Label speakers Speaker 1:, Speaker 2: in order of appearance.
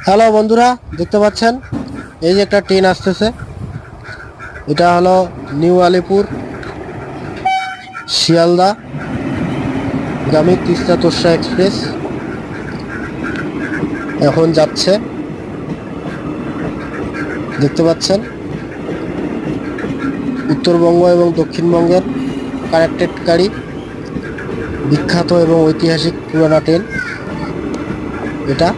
Speaker 1: Hello বন্ধুরা, দেখতে পাচ্ছেন এই যে একটা ট্রেন আসতেছে। এটা হলো নিউ আলিপুর শিয়ালদা গামী তিস্তা তোর্ষা এক্সপ্রেস। এখন যাচ্ছে, দেখতে পাচ্ছেন উত্তরবঙ্গ এবং দক্ষিণবঙ্গের কানেক্টেড গাড়ি, বিখ্যাত এবং ঐতিহাসিক পুরানা ট্রেন এটা।